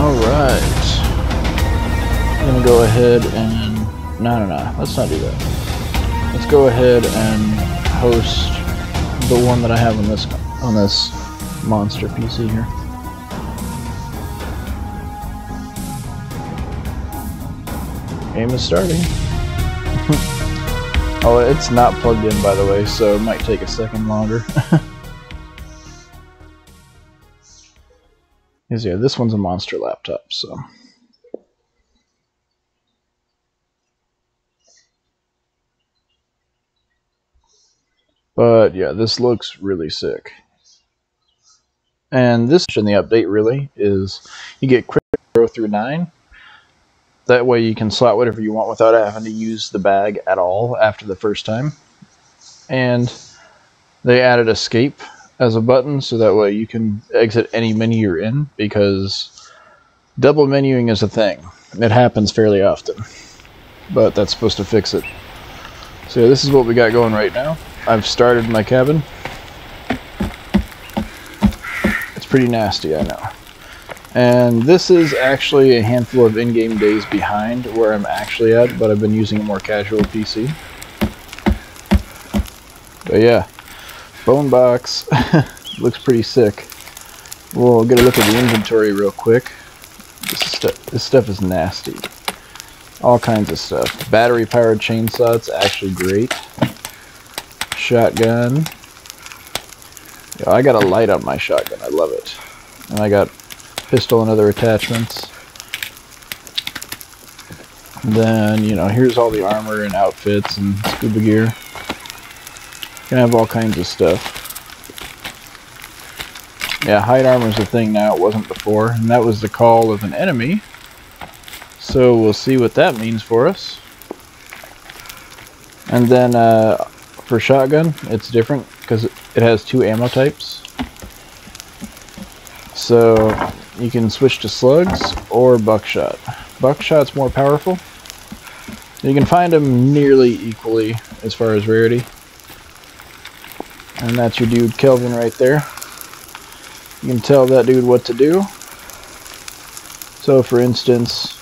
Alright. I'm gonna go ahead and... No, let's not do that. Let's go ahead and host the one that I have on this monster PC here. Game is starting. Oh, it's not plugged in, by the way, so it might take a second longer. Because yeah, this one's a monster laptop, so. But yeah, this looks really sick. And this in the update really is you get quick 0 through 9. That way you can slot whatever you want without having to use the bag at all after the first time. And they added escape as a button so that way you can exit any menu you're in, because double menuing is a thing. It happens fairly often. But that's supposed to fix it. So yeah, this is what we got going right now. I've started my cabin. It's pretty nasty, I know. And this is actually a handful of in-game days behind where I'm actually at, but I've been using a more casual PC. But yeah, bone box looks pretty sick. We'll get a look at the inventory real quick. This stuff is nasty. All kinds of stuff. Battery-powered chainsaw, it's actually great. Shotgun. Yeah, I got a light on my shotgun, I love it. And I got pistol and other attachments. And then, you know, here's all the armor and outfits and scuba gear. You can have all kinds of stuff. Yeah, hide armor is a thing now, it wasn't before, and that was the call of an enemy. So we'll see what that means for us. And then for shotgun, it's different because it has 2 ammo types. So you can switch to slugs or buckshot. Buckshot's more powerful. You can find them nearly equally as far as rarity. And that's your dude Kelvin right there. You can tell that dude what to do. So for instance,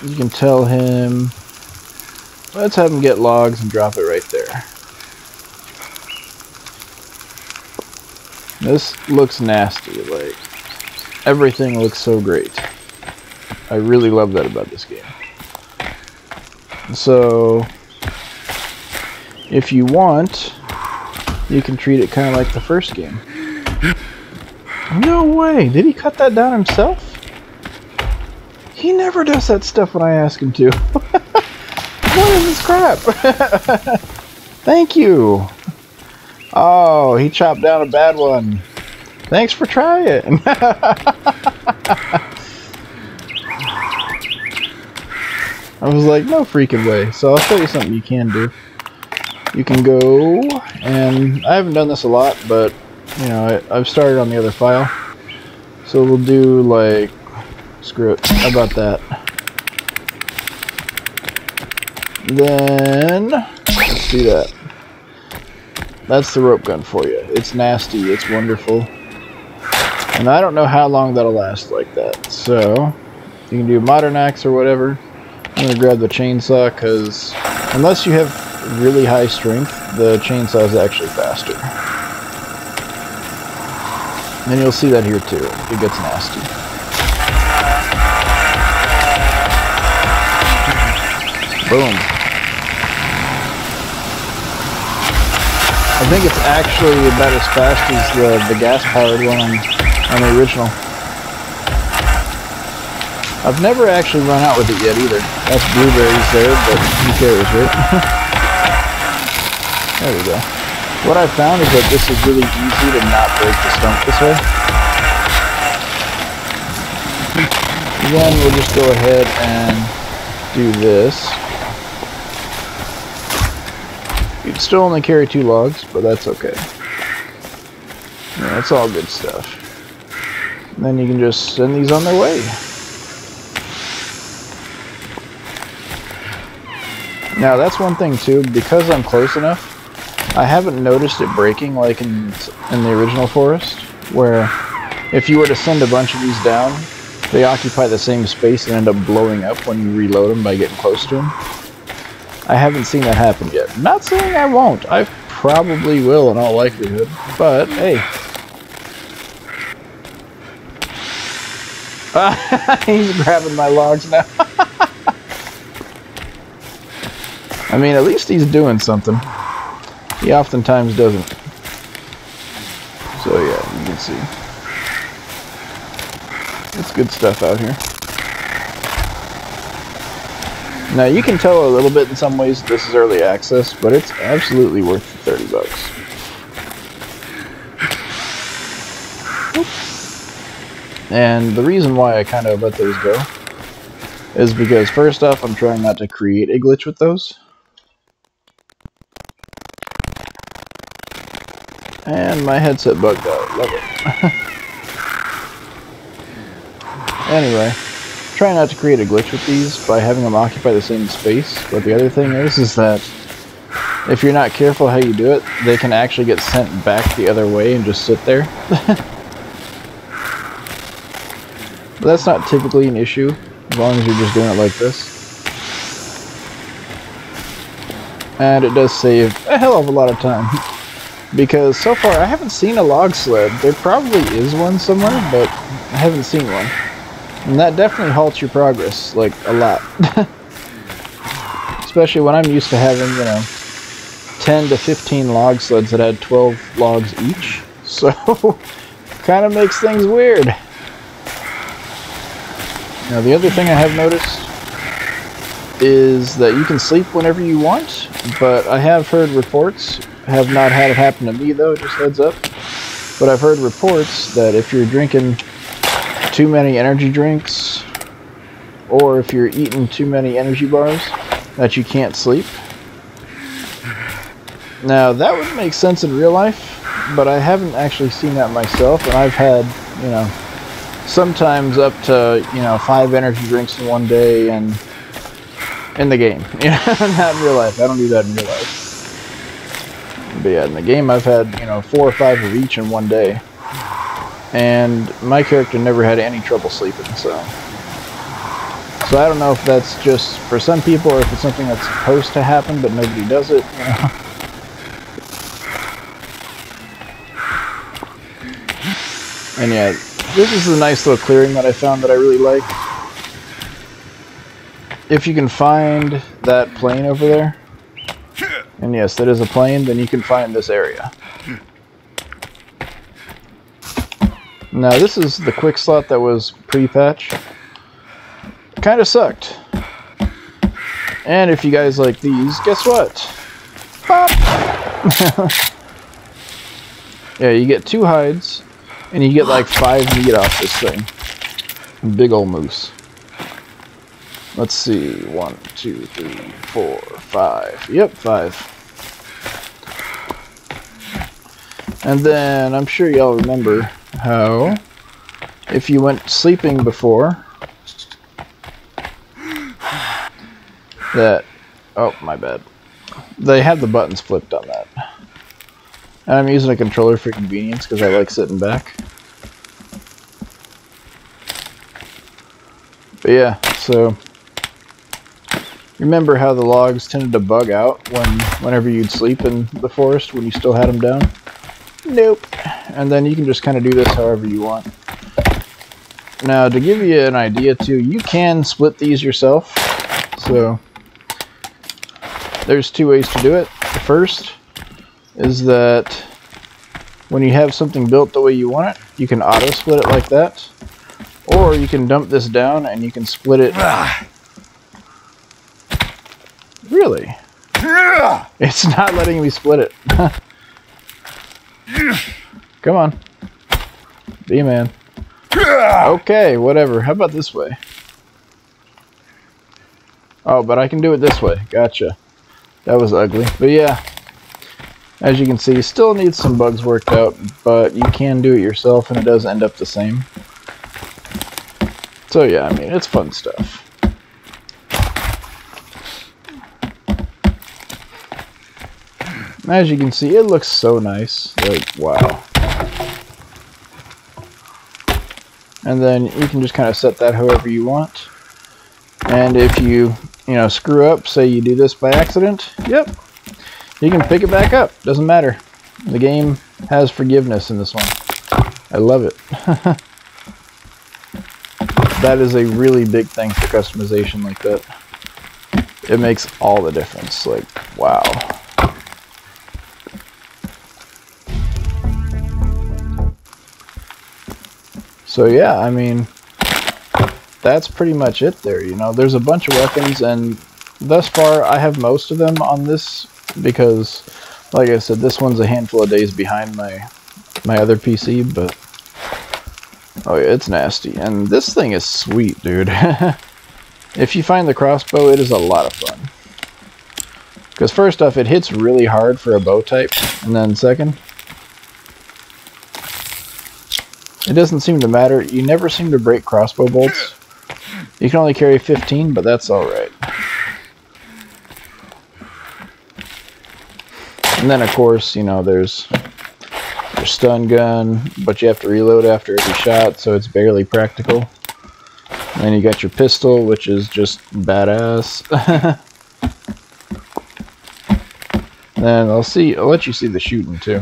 you can tell him, let's have him get logs and drop it right there. This looks nasty, like, everything looks so great. I really love that about this game. So, if you want, you can treat it kind of like the first game. No way! Did he cut that down himself? He never does that stuff when I ask him to. What is this crap? Thank you! Oh, he chopped down a bad one. Thanks for trying. I was like, no freaking way. So I'll show you something you can do. You can go, and I haven't done this a lot, but you know, I've started on the other file. So we'll do like, screw it. How about that? Then let's do that. That's the rope gun for you. It's nasty. It's wonderful. And I don't know how long that'll last like that. So, you can do modern axe or whatever. I'm going to grab the chainsaw because unless you have really high strength, the chainsaw is actually faster. And you'll see that here too. It gets nasty. Boom. I think it's actually about as fast as the gas-powered one on the original. I've never actually run out with it yet either. That's blueberries there, but who cares, right? There we go. What I found is that this is really easy to not break the stump this way. Then we'll just go ahead and do this. You can still only carry 2 logs, but that's okay. Yeah, that's all good stuff. And then you can just send these on their way. Now that's one thing too, because I'm close enough, I haven't noticed it breaking like in the original Forest, where if you were to send a bunch of these down, they occupy the same space and end up blowing up when you reload them by getting close to them. I haven't seen that happen yet. I'm not saying I won't. I probably will in all likelihood. But, hey. He's grabbing my logs now. I mean, at least he's doing something. He oftentimes doesn't. So yeah, you can see. It's good stuff out here. Now you can tell a little bit in some ways this is early access, but it's absolutely worth the $30. And the reason why I kind of let those go is because first off, I'm trying not to create a glitch with those. And my headset bugged out. Love it. Anyway, try not to create a glitch with these by having them occupy the same space. But the other thing is that if you're not careful how you do it, they can actually get sent back the other way and just sit there. But that's not typically an issue, as long as you're just doing it like this. And it does save a hell of a lot of time. Because so far I haven't seen a log sled. There probably is one somewhere, but I haven't seen one. And that definitely halts your progress, like, a lot. Especially when I'm used to having, you know, 10 to 15 log sleds that had 12 logs each. So, kind of makes things weird. Now, the other thing I have noticed is that you can sleep whenever you want, but I have heard reports, have not had it happen to me though, just heads up, but I've heard reports that if you're drinking too many energy drinks, or if you're eating too many energy bars, that you can't sleep. Now, that would make sense in real life, but I haven't actually seen that myself, and I've had, you know, sometimes up to, you know, 5 energy drinks in one day, and in the game. You know, not in real life. I don't do that in real life. But yeah, in the game I've had, you know, 4 or 5 of each in one day. And my character never had any trouble sleeping, so I don't know if that's just for some people or if it's something that's supposed to happen but nobody does it, you know. And yeah, this is a nice little clearing that I found that I really like. If you can find that plane over there, and yes, that is a plane, then you can find this area. Now, this is the quick slot that was pre-patch. Kind of sucked. And if you guys like these, guess what? Pop! Yeah, you get 2 hides, and you get like 5 meat off this thing. Big ol' moose. Let's see, 1, 2, 3, 4, 5. Yep, 5. And then, I'm sure y'all remember how, if you went sleeping before, that, oh, my bad. They had the buttons flipped on that. And I'm using a controller for convenience because I like sitting back. But yeah, so remember how the logs tended to bug out whenever you'd sleep in the forest when you still had them down? Nope. And then you can just kind of do this however you want. Now, to give you an idea too, you can split these yourself. So there's 2 ways to do it. The first is that when you have something built the way you want it, you can auto split it like that. Or you can dump this down and you can split it. Really? It's not letting me split it. Come on. Be a man. Okay, whatever. How about this way? Oh, but I can do it this way. Gotcha. That was ugly. But yeah, as you can see, still needs some bugs worked out, but you can do it yourself and it does end up the same. So yeah, I mean, it's fun stuff. As you can see, it looks so nice. Like, wow. and then you can just kind of set that however you want. And if you screw up, say you do this by accident, yep, you can pick it back up. Doesn't matter. The game has forgiveness in this one. I love it. That is a really big thing for customization like that. It makes all the difference. Like, wow. So yeah, I mean, that's pretty much it there. There's a bunch of weapons, and thus far I have most of them on this because, like I said, this one's a handful of days behind my other PC, but oh yeah, it's nasty. And this thing is sweet, dude. If you find the crossbow, it is a lot of fun. Because first off, it hits really hard for a bow type, and then second, it doesn't seem to matter. You never seem to break crossbow bolts. You can only carry 15, but that's alright. And then of course, there's your stun gun, but you have to reload after every shot, so it's barely practical. And then you got your pistol, which is just badass. And I'll let you see the shooting too.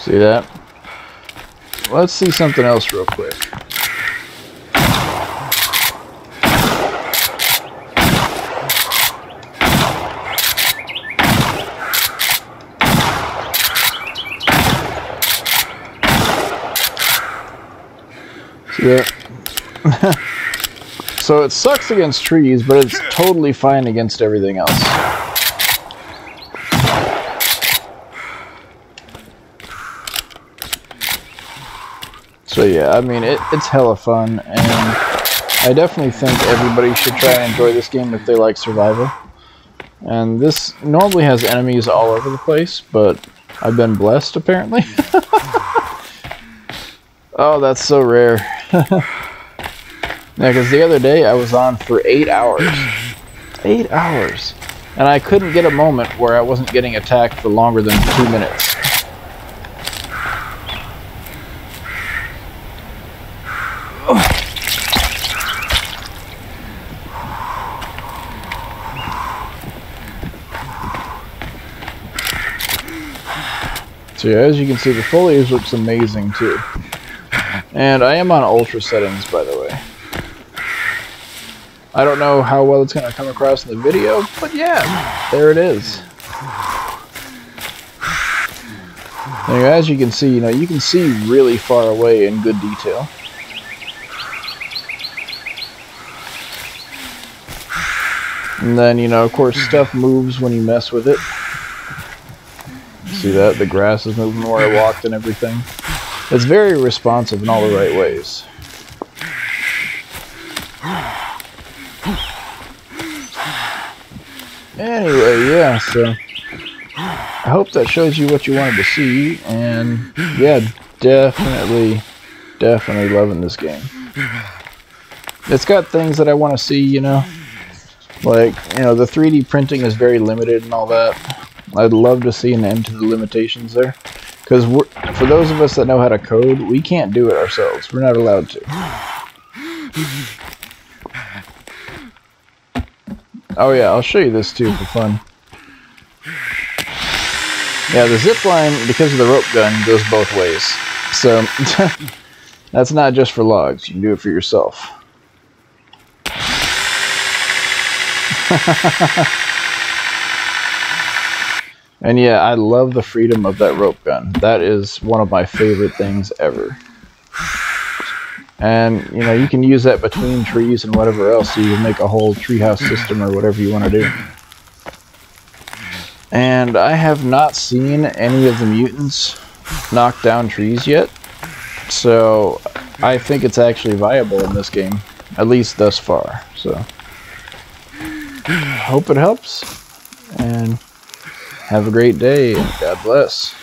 See that? Let's see something else real quick. See that? So it sucks against trees, but it's totally fine against everything else. So yeah, I mean, it's hella fun, and I definitely think everybody should try and enjoy this game if they like survival. And this normally has enemies all over the place, but I've been blessed apparently. Oh, that's so rare. Yeah, because the other day I was on for 8 hours. 8 hours. And I couldn't get a moment where I wasn't getting attacked for longer than 2 minutes. So yeah, as you can see, the foliage looks amazing too. And I am on ultra settings, by the way. I don't know how well it's going to come across in the video, but yeah, there it is. And as you can see, you can see really far away in good detail. And then, of course, stuff moves when you mess with it. See that? The grass is moving where I walked and everything. It's very responsive in all the right ways. Anyway, yeah, so I hope that shows you what you wanted to see, and yeah, definitely loving this game. It's got things that I want to see, like, the 3D printing is very limited and all that. I'd love to see an end to the limitations there. Because for those of us that know how to code, we can't do it ourselves. We're not allowed to. Oh yeah, I'll show you this too for fun. Yeah, the zip line, because of the rope gun, goes both ways. So, that's not just for logs. You can do it for yourself. And yeah, I love the freedom of that rope gun. That is one of my favorite things ever. And, you can use that between trees and whatever else, so you can make a whole treehouse system or whatever you want to do. And I have not seen any of the mutants knock down trees yet, so I think it's actually viable in this game, at least thus far. So, hope it helps, and have a great day, and God bless.